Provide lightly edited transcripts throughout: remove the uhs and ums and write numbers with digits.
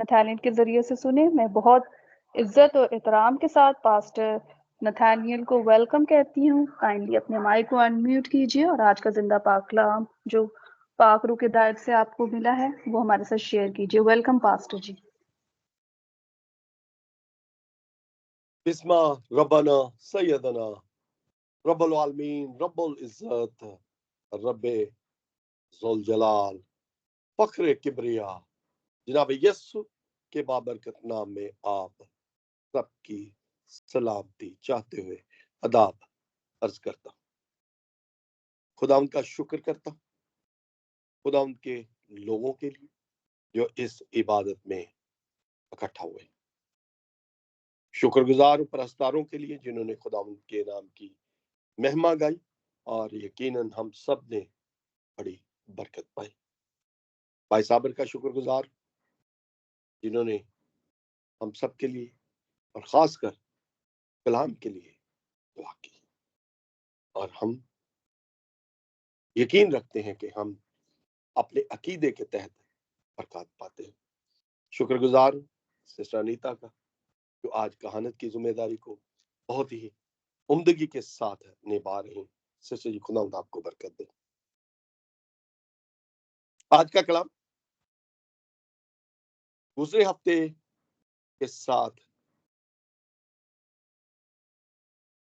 Nathaniel के ज़रिए से सुने। मैं बहुत इज़्ज़त और एहतराम के साथ पास्टर नथानियल को वेलकम कहती हूँ। काइंडली अपने माइक को अनम्यूट कीजिए और आज का ज़िंदा पाक कलाम जो पाक रूह के हिदायत से आपको मिला है, वो हमारे साथ शेयर कीजिए। वेलकम पास्टर जी। बिस्मा रब्बाना सैयदना रब्बुल आलमीन रब्बुल इज्जत रब्बे ज़ुल जलाल फख्र किबरिया जनाब यस्सु के बाबरकत नाम में आप सबकी सलामती चाहते हुए अदाब अर्ज करता हूँ। खुदा उनका शुक्र करता हूँ, खुदा उनके लोगों के लिए जो इस इबादत में इकट्ठा हुए। शुक्रगुजार परस्तारों के लिए जिन्होंने खुदा उनके नाम की महिमा गाई और यकीनन हम सब ने बड़ी बरकत पाई। भाई साबर का शुक्रगुजार जिन्होंने हम सब के लिए और खासकर कलाम के लिए दुआ की, और हम यकीन रखते हैं कि हम अपने अकीदे के तहत बरकत पाते हैं। शुक्रगुजार सिस्टर अनीता का जो आज कहानत की जिम्मेदारी को बहुत ही उम्दगी के साथ निभा रही हैं। सिस्टर जी खुदा आपको बरकत दे। आज का कलाम दूसरे हफ्ते के साथ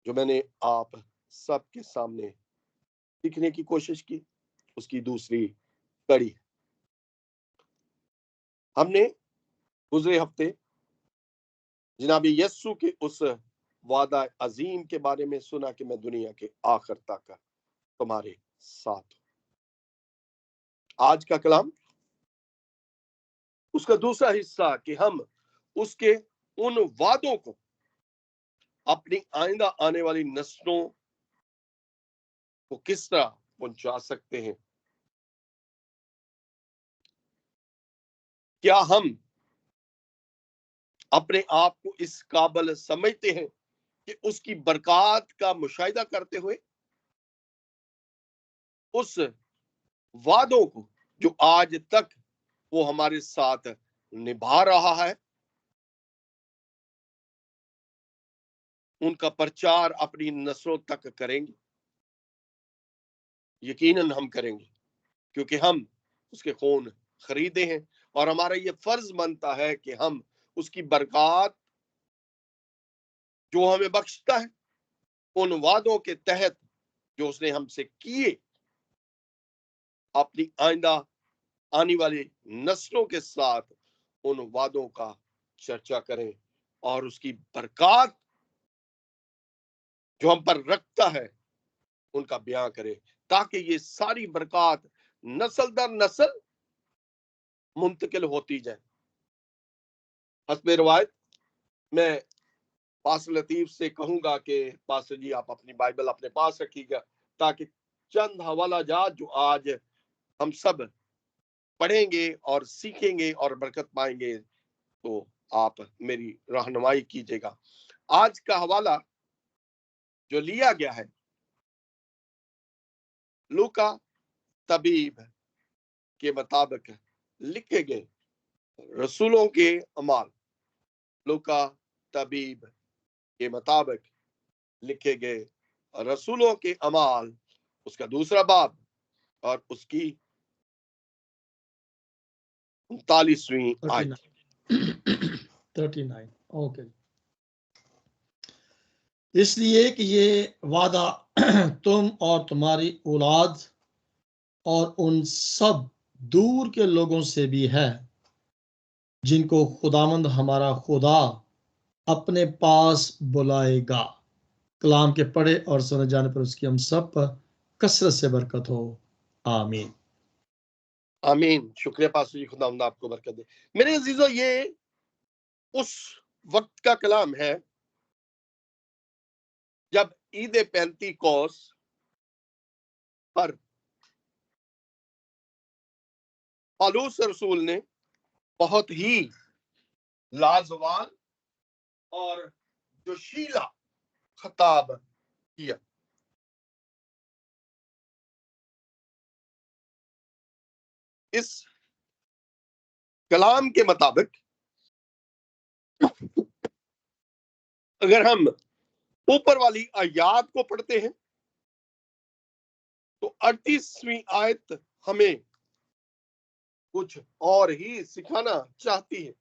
जो मैंने आप सबके सामने लिखने की कोशिश की, उसकी दूसरी कड़ी। हमने गुजरे हफ्ते जनाबी यस्सु के उस वादा अजीम के बारे में सुना कि मैं दुनिया के आखिर तक तुम्हारे साथ हूं। आज का कलाम उसका दूसरा हिस्सा कि हम उसके उन वादों को अपनी आइंदा आने वाली नस्लों को किस तरह पहुंचा सकते हैं। क्या हम अपने आप को इस काबिल समझते हैं कि उसकी बरकत का मुशाहिदा करते हुए उस वादों को जो आज तक वो हमारे साथ निभा रहा है, उनका प्रचार अपनी नस्लों तक करेंगे? यकीनन हम करेंगे, क्योंकि हम उसके खून खरीदे हैं और हमारा ये फर्ज बनता है कि हम उसकी बरकत जो हमें बख्शता है, उन वादों के तहत जो उसने हमसे किए, अपनी आइंदा आने वाली नस्लों के साथ उन वादों का चर्चा करें और उसकी बरकत जो हम पर रखता है उनका बयां करें, ताकि ये सारी बरकत नस्ल दर नस्ल मुंतकिल होती जाए। हस्ब रिवायत मैं पास्टर लतीफ से कहूंगा कि पास्टर जी आप अपनी बाइबल अपने पास रखिएगा, ताकि चंद हवाला जात जो आज हम सब पढ़ेंगे और सीखेंगे और बरकत पाएंगे, तो आप मेरी रहनुमाई कीजिएगा। आज का हवाला जो लिया गया है लूका तबीब के मुताबिक लिखे गए रसूलों के अमाल, लूका तबीब के मुताबिक लिखे गए रसूलों के अमाल, उसका दूसरा बाब और उसकी 39वीं आयत। 39 ओके। इसलिए कि ये वादा तुम और तुम्हारी औलाद और उन सब दूर के लोगों से भी है जिनको खुदावंद हमारा खुदा अपने पास बुलाएगा। कलाम के पढ़े और सुने जाने पर उसकी हम सब पर कसरत से बरकत हो। आमीन आमीन। शुक्रिया पास्टर जी, खुदा आपको बरकत दे। मेरे अजीजों, ये उस वक्त का कलाम है जब ईद पेंतीकोस पर पौलुस रसूल ने बहुत ही लाजवाब और जोशीला खिताब किया। इस कलाम के मुताबिक अगर हम ऊपर वाली आयत को पढ़ते हैं तो 38वीं आयत हमें कुछ और ही सिखाना चाहती है।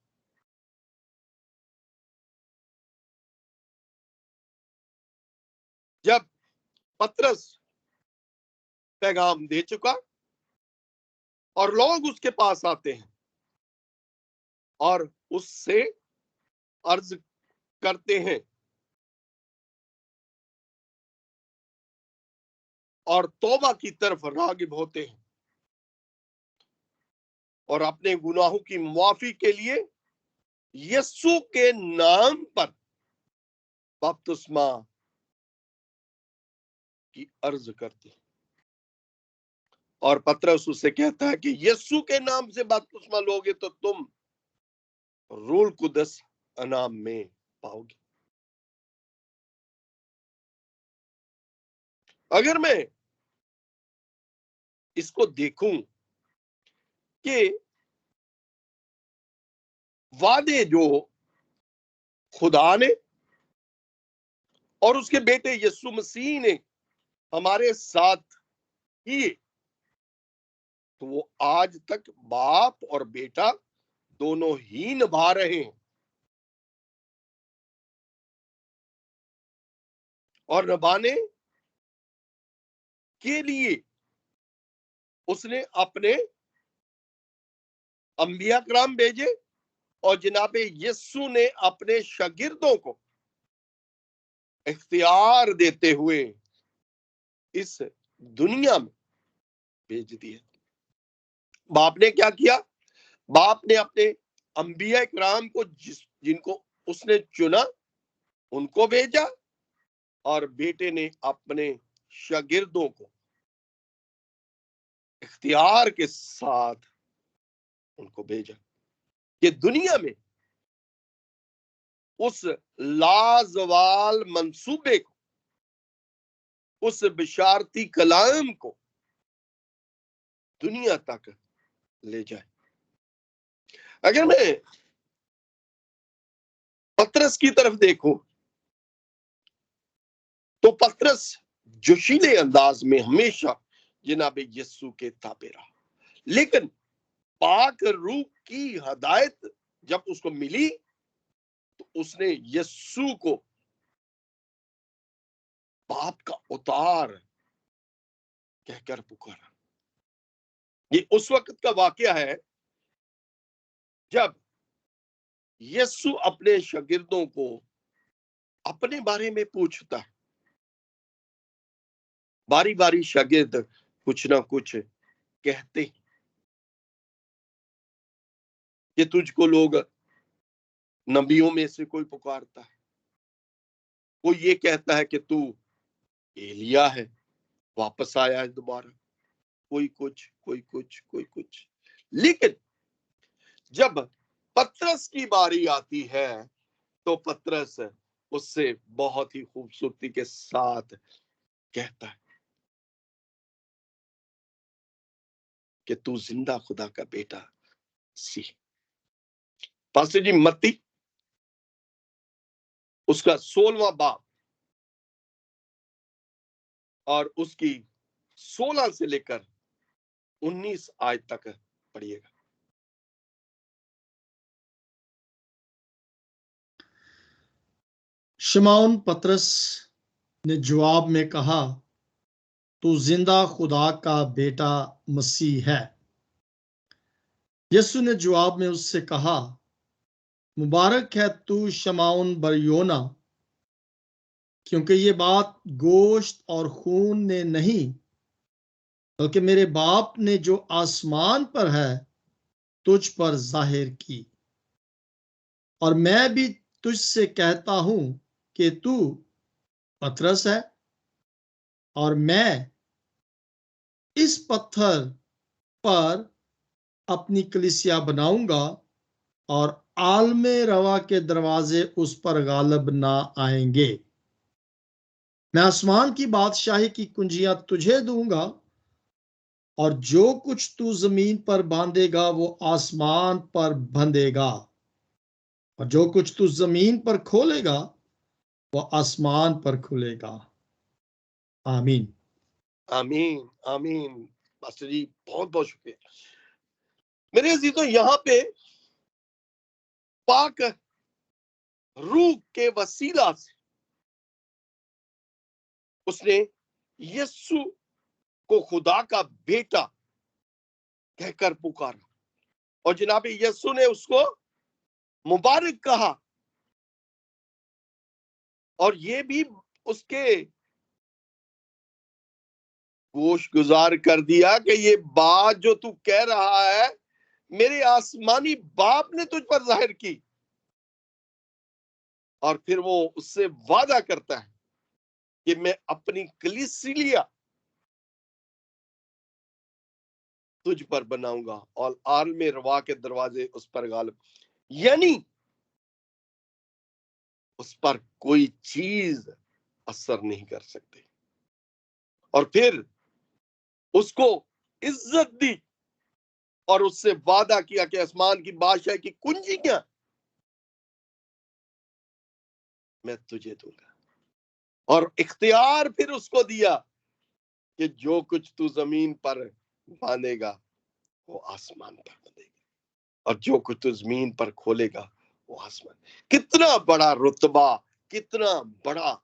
जब पतरस पैगाम दे चुका और लोग उसके पास आते हैं और उससे अर्ज करते हैं और तौबा की तरफ रागिब होते हैं और अपने गुनाहों की माफी के लिए यीशु के नाम पर बपतिस्मा की अर्ज करते हैं। और पतरस उससे कहता है कि यीशु के नाम से बपतिस्मा लोगे तो तुम रूह कुदस अनाम में पाओगे। अगर मैं इसको देखूं कि वादे जो खुदा ने और उसके बेटे यीशु मसीह ने हमारे साथ किए, तो वो आज तक बाप और बेटा दोनों ही निभा रहे हैं। और निभाने के लिए उसने अपने अंबिया कराम भेजे और जनाबे यीशु ने अपने शागिर्दों को इख्तियार देते हुए इस दुनिया में भेज दिया। बाप ने क्या किया? बाप ने अपने अंबिया कराम को जिनको उसने चुना उनको भेजा और बेटे ने अपने शागिर्दों को इख्तियार के साथ उनको भेजा कि दुनिया में उस लाजवाल मंसूबे को, उस बिशारती कलाम को दुनिया तक ले जाए। अगर मैं पतरस की तरफ देखूं तो पतरस जोशीले अंदाज में हमेशा जनाबे यीशु के ताबे रहा, लेकिन पाक रूह की हदायत जब उसको मिली तो उसने यीशु को बाप का उतार कहकर पुकारा। ये उस वक्त का वाकया है जब यीशु अपने शागिर्दों को अपने बारे में पूछता है। बारी बारी शागिर्द कुछ ना कुछ कहते हैं कि तुझको लोग नबियों में से कोई पुकारता है, कोई ये कहता है कि तू एलिया है, वापस आया है दोबारा, कोई कुछ कोई कुछ कोई कुछ। लेकिन जब पतरस की बारी आती है तो पतरस उससे बहुत ही खूबसूरती के साथ कहता है कि तू जिंदा खुदा का बेटा सी। पास्टर जी मत्ती उसका 16वां बाब और उसकी 16 से लेकर 19 आयत तक पढ़िएगा। शिमौन पतरस ने जवाब में कहा, तू जिंदा खुदा का बेटा मसीह है। यीशु ने जवाब में उससे कहा, मुबारक है तू शमौन बरयोना, क्योंकि ये बात गोश्त और खून ने नहीं बल्कि मेरे बाप ने जो आसमान पर है तुझ पर जाहिर की। और मैं भी तुझसे कहता हूं कि तू पतरस है और मैं इस पत्थर पर अपनी कलीसिया बनाऊंगा और आलमे रवा के दरवाजे उस पर गालब ना आएंगे। मैं आसमान की बादशाही की कुंजियां तुझे दूंगा और जो कुछ तू जमीन पर बांधेगा वो आसमान पर बंधेगा और जो कुछ तू जमीन पर खोलेगा वह आसमान पर खुलेगा। आमीन। आमीन आमीन। मास्टर जी बहुत बहुत शुक्रिया। मेरे अजीजों, यहाँ पे पाक रूह के वसीला से उसने यीशु को खुदा का बेटा कहकर पुकारा, और जनाब यीशु ने उसको मुबारक कहा, और ये भी उसके गोश गुजार कर दिया कि ये बात जो तू कह रहा है मेरे आसमानी बाप ने तुझ पर जाहिर की। और फिर वो उससे वादा करता है कि मैं अपनी कलीसिया तुझ पर बनाऊंगा और आलम रवा के दरवाजे उस पर गालिब, यानी उस पर कोई चीज असर नहीं कर सकती। और फिर उसको इज्जत दी और उससे वादा किया कि आसमान की बादशाह की कुंजियां मैं तुझे दूंगा, और इख्तियार फिर उसको दिया कि जो कुछ तू जमीन पर बांधेगा वो आसमान पर बांधेगा, और जो कुछ तू जमीन पर खोलेगा वो आसमान। कितना बड़ा रुतबा, कितना बड़ा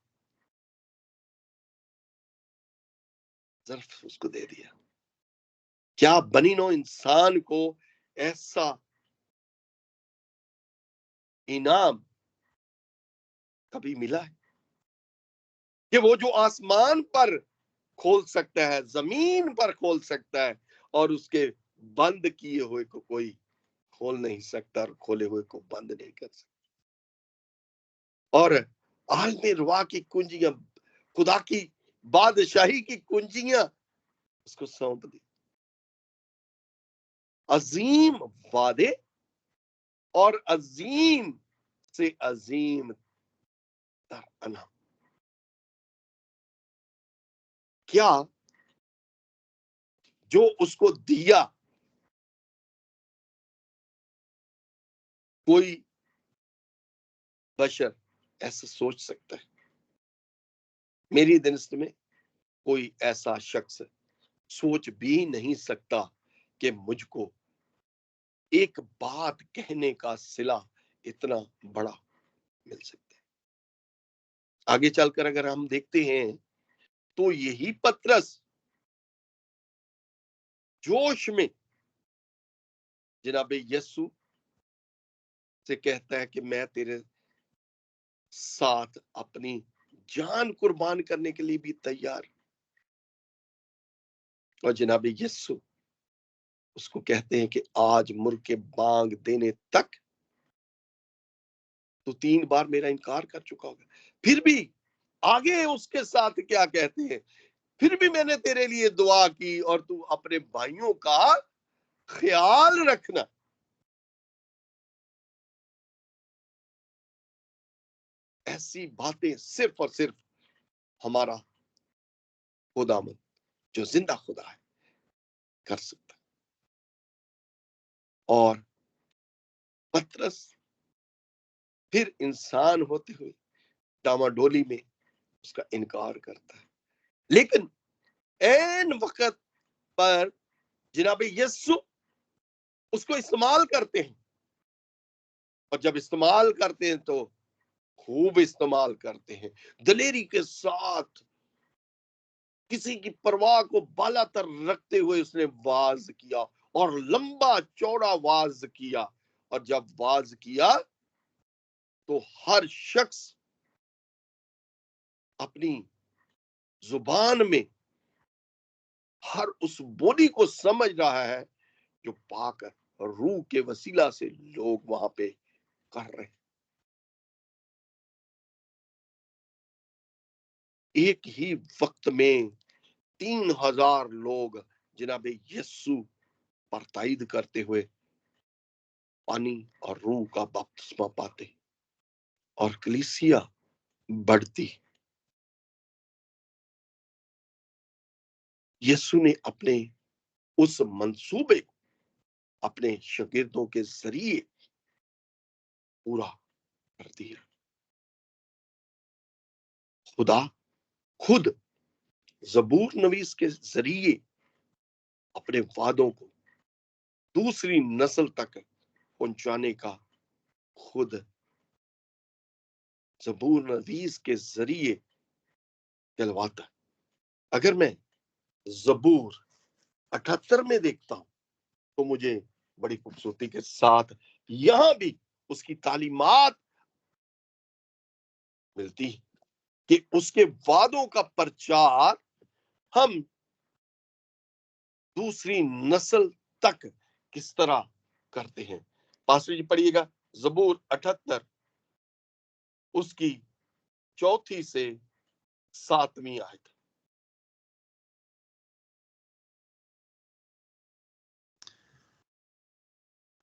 ज़र्फ उसको दे दिया। क्या बनी नो इंसान को ऐसा इनाम कभी मिला है कि वो जो आसमान पर खोल सकता है, जमीन पर खोल सकता है, और उसके बंद किए हुए को कोई खोल नहीं सकता और खोले हुए को बंद नहीं कर सकता। और आलम रुआ की कुंजियां, खुदा की बादशाही की कुंजियां उसको सौंप दी। अजीम वादे और अजीम से अजीम तर अना। क्या जो उसको दिया कोई बशर ऐसा सोच सकता है? मेरी दृष्टि में कोई ऐसा शख्स सोच भी नहीं सकता कि मुझको एक बात कहने का सिला इतना बड़ा मिल सकता है। आगे चलकर अगर हम देखते हैं तो यही पतरस जोश में जनाबे यस्सु से कहता है कि मैं तेरे साथ अपनी जान कुर्बान करने के लिए भी तैयार। और जनाबे यस्सु उसको कहते हैं कि आज मुर्गे बांग देने तक तो 3 बार मेरा इनकार कर चुका होगा। फिर भी आगे उसके साथ क्या कहते हैं, फिर भी मैंने तेरे लिए दुआ की और तू अपने भाइयों का ख्याल रखना। ऐसी बातें सिर्फ और सिर्फ हमारा खुदामंद जो जिंदा खुदा है कर सकता है। और पतरस फिर इंसान होते हुए डामाडोली में उसका इनकार करता है, लेकिन ऐन वक्त पर जनाबे यस्सु उसको इस्तेमाल करते हैं, और जब इस्तेमाल करते हैं तो खूब इस्तेमाल करते हैं, दलेरी के साथ किसी की परवाह को बालातर रखते हुए उसने वाज किया, और लंबा चौड़ा वाज किया। और जब वाज किया तो हर शख्स अपनी जुबान में हर उस बोली को समझ रहा है जो पाक रूह के वसीला से लोग वहां पे कर रहे हैं। एक ही वक्त में 3000 लोग जनाबे यस्सु पर तायद करते हुए पानी और रूह का बपतिस्मा पाते, और कलीसिया बढ़ती। यीशु ने अपने उस मंसूबे को अपने शागिर्दों के जरिए पूरा कर दिया। खुदा खुद जबूर नवीस के जरिए अपने वादों को दूसरी नस्ल तक पहुंचाने का खुद जबूर नवीस के जरिए कहलवाता है। अगर मैं जबूर 78 में देखता हूं तो मुझे बड़ी खूबसूरती के साथ यहां भी उसकी तालीमात मिलती है कि उसके वादों का प्रचार हम दूसरी नस्ल तक किस तरह करते हैं। पास्टर जी पढ़िएगा जबूर 78 उसकी 4 से 7 आयत।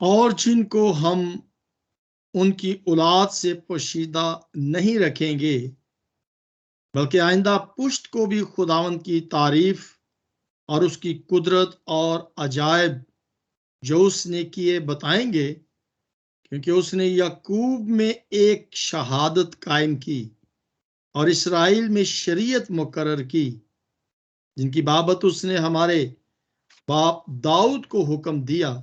और जिनको हम उनकी औलाद से पोशीदा नहीं रखेंगे बल्कि आइंदा पुश्त को भी खुदावंद की तारीफ और उसकी कुदरत और अजायब जो उसने किए बताएंगे, क्योंकि उसने याकूब में एक शहादत कायम की और इसराइल में शरीयत मुकर्रर की, जिनकी बाबत उसने हमारे बाप दाऊद को हुक्म दिया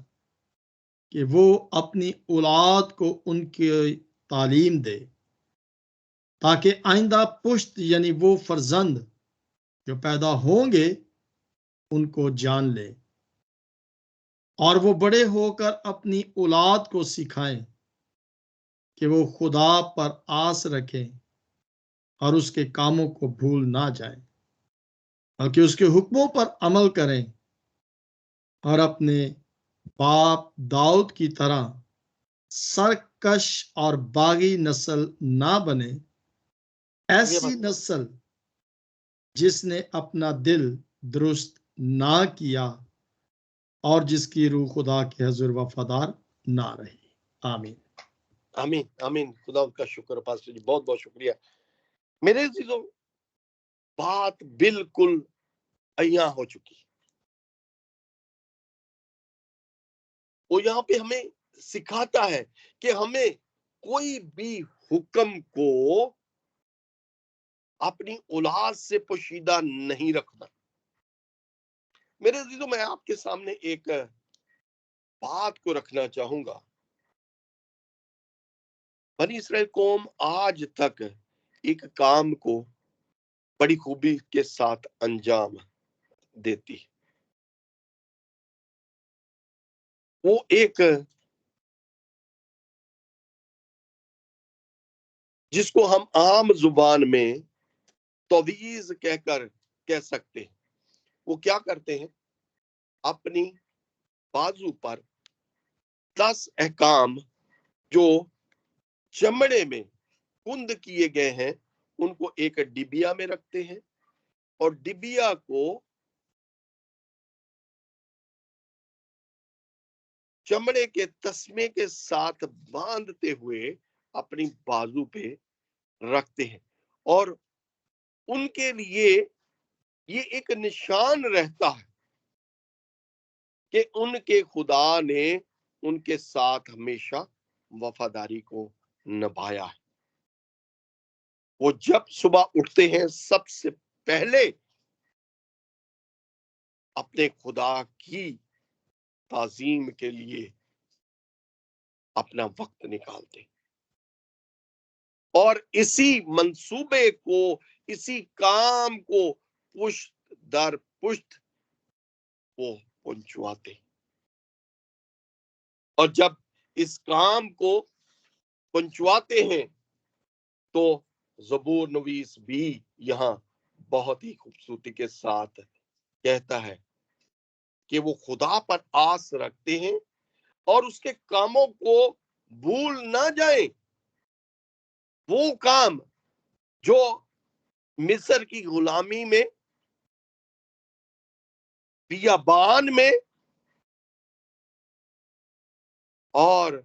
कि वो अपनी औलाद को उनकी तालीम दे, ताकि आइंदा पुश्त यानी वो फर्जंद जो पैदा होंगे उनको जान ले और वो बड़े होकर अपनी औलाद को सिखाएं कि वो खुदा पर आस रखें और उसके कामों को भूल ना जाएं, बल्कि उसके हुक्मों पर अमल करें और अपने बाप दाऊद की तरह सरकश और बागी नस्ल ना बने, ऐसी नस्ल जिसने अपना दिल दुरुस्त ना किया और जिसकी रूह खुदा के हजूर वफादार ना रही। आमीन आमीन आमीन। खुदा का शुक्र पास्टर जी, बहुत बहुत शुक्रिया। मेरे अजीजों, बात बिल्कुल अय्या हो चुकी। वो यहाँ पे हमें सिखाता है कि हमें कोई भी हुक्म को अपनी औलाद से पोशीदा नहीं रखना। मेरे अजीजों, मैं आपके सामने एक बात को रखना चाहूंगा। बनी इस्राएल कौम आज तक एक काम को बड़ी खूबी के साथ अंजाम देती है। वो एक, जिसको हम आम जुबान में तवीज कहकर कह सकते हैं, वो क्या करते हैं, अपनी बाजू पर 10 अहकाम जो चमड़े में कुंद किए गए हैं उनको एक डिबिया में रखते हैं और डिबिया को चमड़े के तस्मे के साथ बांधते हुए अपनी बाजू पे रखते हैं। और उनके लिए ये एक निशान रहता है कि उनके खुदा ने उनके साथ हमेशा वफादारी को निभाया है। वो जब सुबह उठते हैं सबसे पहले अपने खुदा की ताजीम के लिए अपना वक्त निकालते हैं और इसी मंसूबे को, इसी काम को पुष्ट दर पुष्ट वो पहुंचवाते हैं। और जब इस काम को पहुंचवाते हैं तो जबूर नवीस भी यहाँ बहुत ही खूबसूरती के साथ कहता है कि वो खुदा पर आस रखते हैं और उसके कामों को भूल ना जाए। वो काम जो मिस्र की गुलामी में, बियाबान में और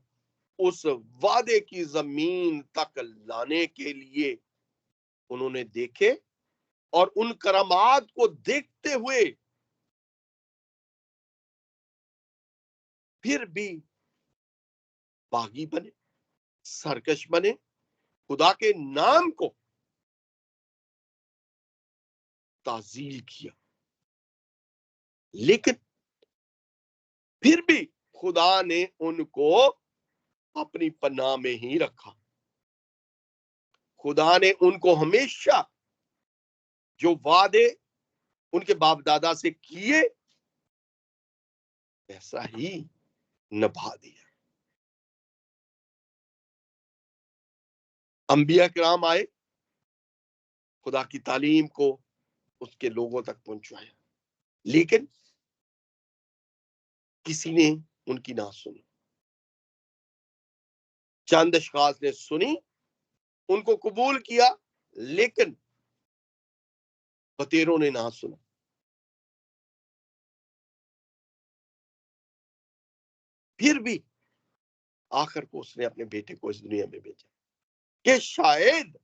उस वादे की जमीन तक लाने के लिए उन्होंने देखे और उन करामात को देखते हुए फिर भी बागी बने, सरकश बने खुदा के नाम को ताजील किया, लेकिन फिर भी खुदा ने उनको अपनी पनाह में ही रखा। खुदा ने उनको हमेशा जो वादे उनके बाप दादा से किए ऐसा ही निभा दिया। अंबिया किराम आए, खुदा की तालीम को उसके लोगों तक पहुंचाया, लेकिन किसी ने उनकी ना सुनी। चंद अशखास ने सुनी, उनको कबूल किया, लेकिन बतेरों ने ना सुना। फिर भी आखिर को उसने अपने बेटे को इस दुनिया में भेजा कि शायद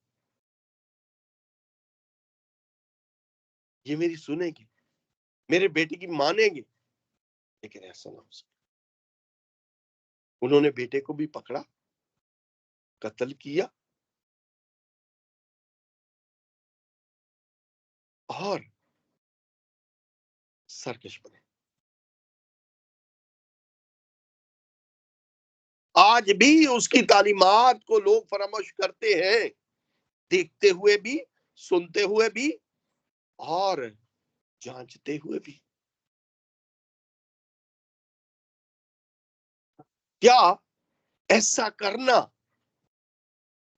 ये मेरी सुनेंगे, मेरे बेटे की मानेंगे, लेकिन ऐसा ना हो सका। उन्होंने बेटे को भी पकड़ा, कत्ल किया और सरकश बने। आज भी उसकी तालीमात को लोग फरामोश करते हैं, देखते हुए भी, सुनते हुए भी और जांचते हुए भी। क्या ऐसा करना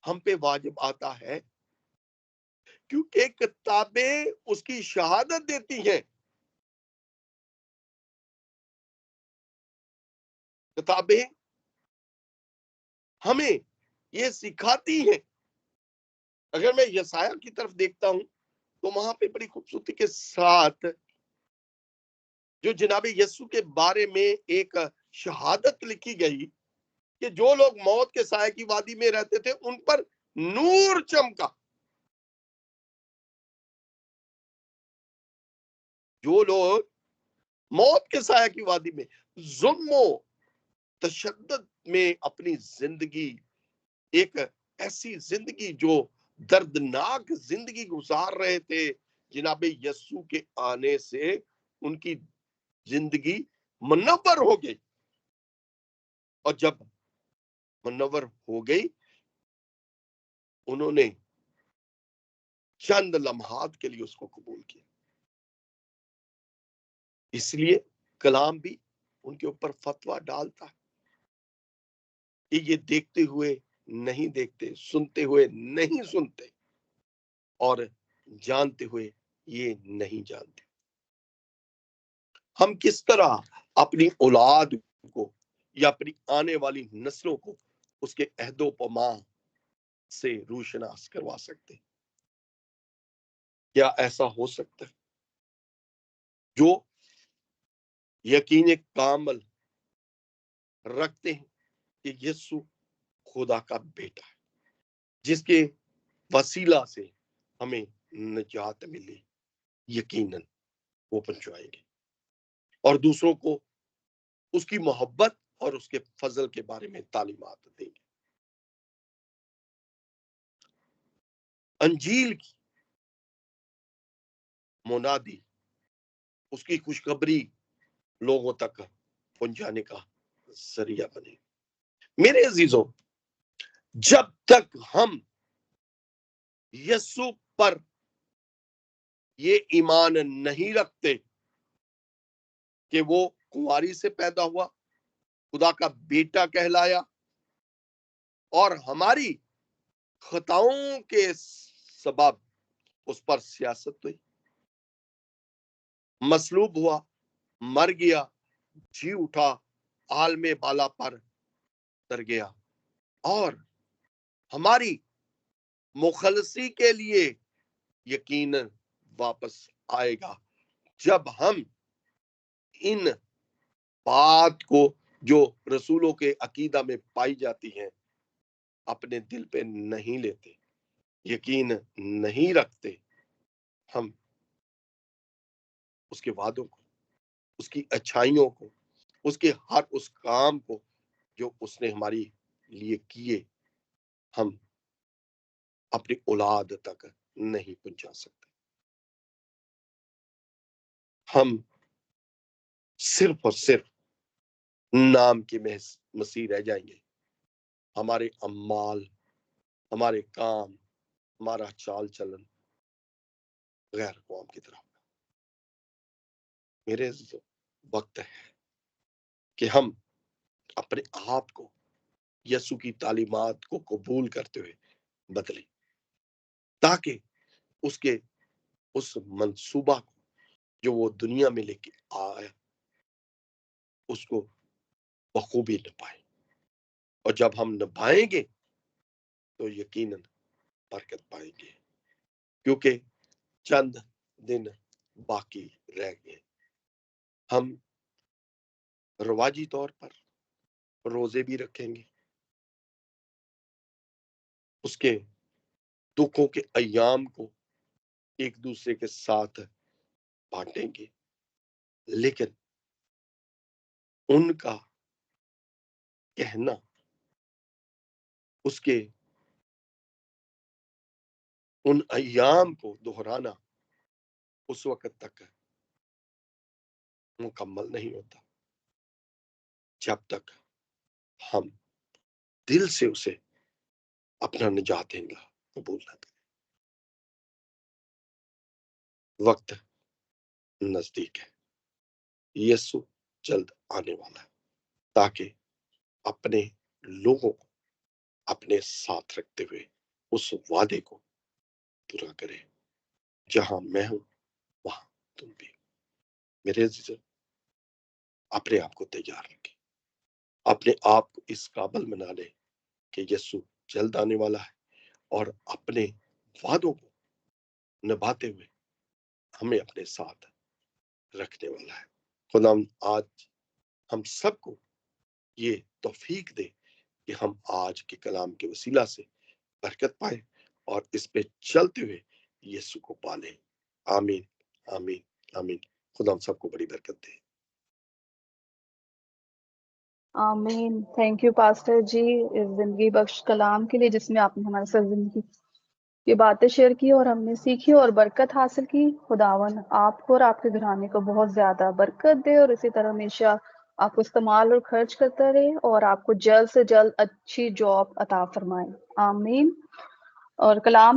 हम पे वाजिब आता है? क्योंकि किताबें उसकी शहादत देती हैं। किताबें हमें ये सिखाती हैं। अगर मैं यसाया की तरफ देखता हूं तो वहां पे बड़ी खूबसूरती के साथ जो जनाब यस्सु के बारे में एक शहादत लिखी गई कि जो लोग मौत के साए की वादी में रहते थे उन पर नूर चमका। जो लोग मौत के साए की वादी में, जुल्म तशद्दुद में अपनी जिंदगी, एक ऐसी जिंदगी जो दर्दनाक जिंदगी गुजार रहे थे, जनाब यस्सु के आने से उनकी जिंदगी मुनव्वर हो गई। और जब मुनव्वर हो गई, उन्होंने चंद लम्हात के लिए उसको कबूल किया। इसलिए कलाम भी उनके ऊपर फतवा डालता है कि ये देखते हुए नहीं देखते, सुनते हुए नहीं सुनते और जानते हुए ये नहीं जानते। हम किस तरह अपनी औलाद को या अपनी आने वाली नस्लों को उसके अहदो पमा से रूशनास करवा सकते हैं? क्या ऐसा हो सकता है? जो यकीन कामल रखते हैं कि यीशु खुदा का बेटा है, जिसके वसीला से हमें निजात मिले, यकीनन वो पहुंचाएंगे और दूसरों को उसकी मोहब्बत और उसके फजल के बारे में तालीमात देंगे। अंजील की मुनादी उसकी खुशखबरी लोगों तक पहुंचाने का जरिया बने। मेरे अजीजों, जब तक हम यीशु पर ये ईमान नहीं रखते कि वो कुंवारी से पैदा हुआ, खुदा का बेटा कहलाया और हमारी खताओं के सबब उस पर सियासत हुई, मसलूब हुआ, मर गया, जी उठा, आलमे बाला पर उतर गया और हमारी मुखलसी के लिए यकीनन वापस आएगा, जब हम इन बात को जो रसूलों के अकीदा में पाई जाती है अपने दिल पे नहीं लेते, यकीन नहीं रखते, हम उसके वादों को, उसकी अच्छाइयों को, उसके हर उस काम को जो उसने हमारी लिए किए, हम अपनी औलाद तक नहीं पहुंचा सकते। हम सिर्फ और सिर्फ नाम के मसीह रह जाएंगे। हमारे अम्माल, हमारे काम, हमारा चाल चलन गैर कौम की तरह। मेरे वक्त है कि हम अपने आप को यसु की तालीमात को कबूल करते हुए बदलें, ताकि उसके उस मंसूबा को जो वो दुनिया में लेके आया उसको बखूबी निभाएं। और जब हम निभाएंगे तो यकीनन बरकत पाएंगे, क्योंकि चंद दिन बाकी रह गए। हम रवाजी तौर पर रोजे भी रखेंगे, उसके दुखों के अय्याम को एक दूसरे के साथ बांटेंगे, लेकिन उनका कहना, उसके उन अय्याम को दोहराना उस वक्त तक मुकम्मल नहीं होता जब तक हम दिल से उसे अपना निजात देंगे कबूल न करें। वक्त नजदीक है, यीशु जल्द आने वाला है, ताकि अपने लोगों को अपने साथ रखते हुए उस वादे को पूरा करे। जहां मैं हूं वहां तुम भी। मेरे अजीजों, अपने आप को तैयार रखें, अपने आप को इस काबिल बना ले कि यीशु जल्द आने वाला है और अपने वादों को निभाते हुए हमें अपने साथ रखने वाला है। खुदा आज हम सबको ये तौफीक दे कि हम आज के कलाम के वसीला से बरकत पाए और इस पे चलते हुए यीशु को पाले। आमीन, आमीन, आमीन। खुदा हम सबको बड़ी बरकत दे। आमीन। थैंक यू पास्टर जी इस जिंदगी बख्श कलाम के लिए, जिसमें आपने हमारे साथ जिंदगी की बातें शेयर की और हमने सीखी और बरकत हासिल की। खुदावन आपको और आपके घराने को बहुत ज्यादा बरकत दे और इसी तरह हमेशा आपको इस्तेमाल और खर्च करता रहे और आपको जल्द से जल्द अच्छी जॉब अता फरमाए। आमीन। और कलाम